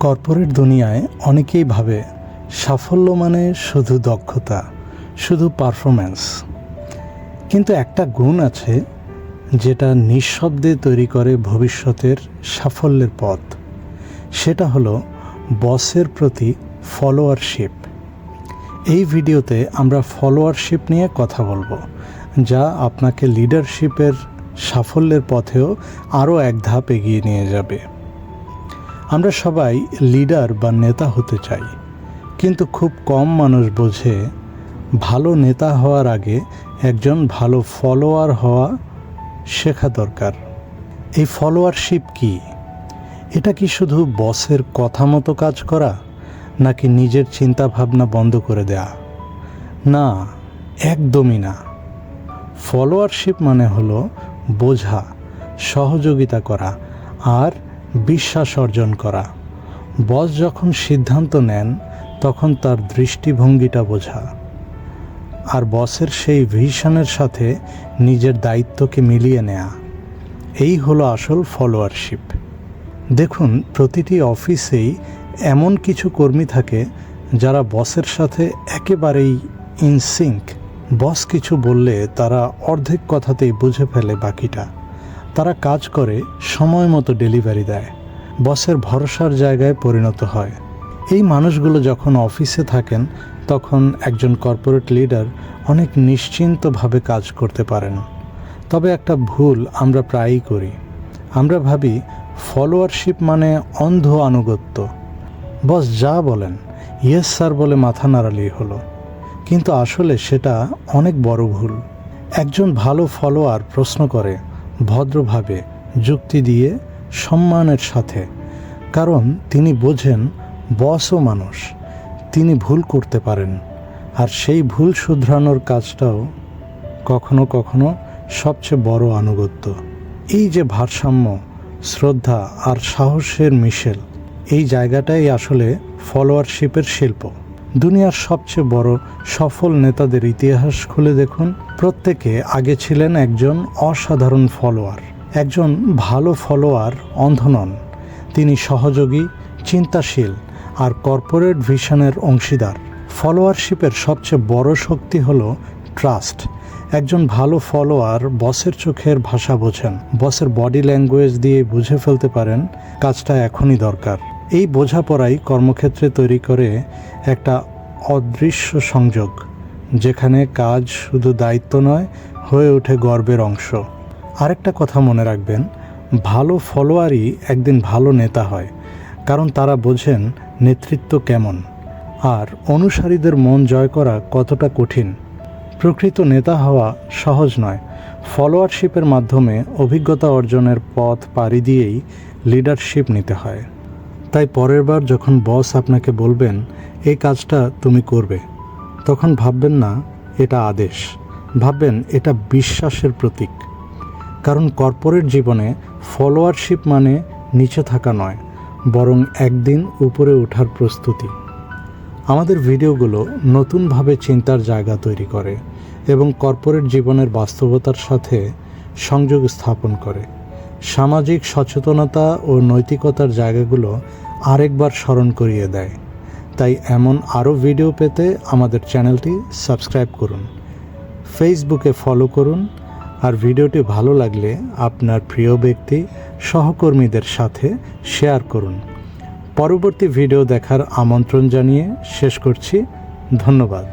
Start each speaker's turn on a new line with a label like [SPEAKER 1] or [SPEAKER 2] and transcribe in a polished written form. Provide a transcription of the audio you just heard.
[SPEAKER 1] Corporate দুনিয়ায় অনেকেই ভাবে সাফল্য মানে শুধু দক্ষতা, শুধু পারফরম্যান্স। কিন্তু একটা গুণ আছে যেটা নিঃশব্দে তৈরি করে ভবিষ্যতের সাফল্যের পথ। সেটা হলো বসের প্রতি ফলোয়ারশিপ। এই ভিডিওতে আমরা ফলোয়ারশিপ নিয়ে কথা বলবো, যা আপনাকে লিডারশিপের সাফল্যের পথেও আরও এক ধাপ এগিয়ে নিয়ে যাবে। আমরা সবাই লিডার বা নেতা হতে চাই, কিন্তু খুব কম মানুষ বোঝে ভালো নেতা হওয়ার আগে একজন ভালো ফলোয়ার হওয়া শেখা দরকার। এই ফলোয়ারশিপ কি? এটা কি শুধু বসের কথা মতো কাজ করা, নাকি নিজের চিন্তা ভাবনা বন্ধ করে দেয়া? না, একদমই না। ফলোয়ারশিপ মানে হলো বোঝা, সহযোগিতা করা আর বিশ্বাস অর্জন করা। বস যখন সিদ্ধান্ত নেন তখন তার দৃষ্টিভঙ্গিটা বোঝা, আর বসের সেই ভিশনের সাথে নিজের দায়িত্বকে মিলিয়ে নেয়া। এই হলো আসল ফলোয়ারশিপ। দেখুন, প্রতিটি অফিসেই এমন কিছু কর্মী থাকে যারা বসের সাথে একেবারেই ইনসিঙ্ক। বস কিছু বললে তারা অর্ধেক কথাতেই বুঝে ফেলে বাকিটা। তারা কাজ করে, সময় মতো ডেলিভারি দেয়, বসের ভরসার জায়গায় পরিণত হয়। এই মানুষগুলো যখন অফিসে থাকেন তখন একজন কর্পোরেট লিডার অনেক নিশ্চিন্তভাবে কাজ করতে পারেন। তবে একটা ভুল আমরা প্রায়ই করি। আমরা ভাবি ফলোয়ারশিপ মানে অন্ধ আনুগত্য। বস যা বলেন ইয়েস স্যার বলে মাথা নাড়ালেই হলো। কিন্তু আসলে সেটা অনেক বড় ভুল। একজন ভালো ফলোয়ার প্রশ্ন করে ভদ্রভাবে, যুক্তি দিয়ে, সম্মানের সাথে, কারণ তিনি বোঝেন বসও মানুষ, তিনি ভুল করতে পারেন, আর সেই ভুল শুধরানোর কাজটাও কখনো কখনো সবচেয়ে বড় আনুগত্য। এই যে ভারসাম্য, শ্রদ্ধা আর সাহসের মিশেল, এই জায়গাটাই আসলে ফলোয়ারশিপের শিল্প। দুনিয়ার সবচেয়ে বড় সফল নেতাদের ইতিহাস খুলে দেখুন, প্রত্যেকে আগে ছিলেন একজন অসাধারণ ফলোয়ার। একজন ভালো ফলোয়ার অন্ধ নন, তিনি সহযোগী, চিন্তাশীল আর কর্পোরেট ভিশনের অংশীদার। ফলোয়ারশিপের সবচেয়ে বড় শক্তি হলো ট্রাস্ট। একজন ভালো ফলোয়ার বসের চোখের ভাষা বোঝেন, বসের বডি ল্যাঙ্গুয়েজ দিয়ে বুঝে ফেলতে পারেন কাজটা এখনই দরকার। এই বোঝাপড়াই কর্মক্ষেত্রে তৈরি করে একটা অদৃশ্য সংযোগ, যেখানে কাজ শুধু দায়িত্ব নয়, হয়ে ওঠে গর্বের অংশ। আরেকটা কথা মনে রাখবেন, ভালো ফলোয়ারই একদিন ভালো নেতা হয়, কারণ তারা বোঝেন নেতৃত্ব কেমন আর অনুসারীদের মন জয় করা কতটা কঠিন। প্রকৃত নেতা হওয়া সহজ নয়। ফলোয়ারশিপের মাধ্যমে অভিজ্ঞতা অর্জনের পথ পাড়ি দিয়েই লিডারশিপ নিতে হয়। তাই পরের বার যখন বস আপনাকে বলবেন এই কাজটা তুমি করবে, তখন ভাববেন না এটা আদেশ, ভাববেন এটা বিশ্বাসের প্রতীক। কারণ কর্পোরেট জীবনে ফলোয়ারশিপ মানে নিচে থাকা নয়, বরং একদিন উপরে ওঠার প্রস্তুতি। আমাদের ভিডিওগুলো নতুনভাবে চিন্তার জায়গা তৈরি করে এবং কর্পোরেট জীবনের বাস্তবতার সাথে সংযোগ স্থাপন করে। সামাজিক সচেতনতা ও নৈতিকতার জায়গাগুলো আরেকবার স্মরণ করিয়ে দেয়। তাই এমন আরও ভিডিও পেতে আমাদের চ্যানেলটি সাবস্ক্রাইব করুন, ফেসবুকে ফলো করুন, আর ভিডিওটি ভালো লাগলে আপনার প্রিয় ব্যক্তি, সহকর্মীদের সাথে শেয়ার করুন। পরবর্তী ভিডিও দেখার আমন্ত্রণ জানিয়ে শেষ করছি। ধন্যবাদ।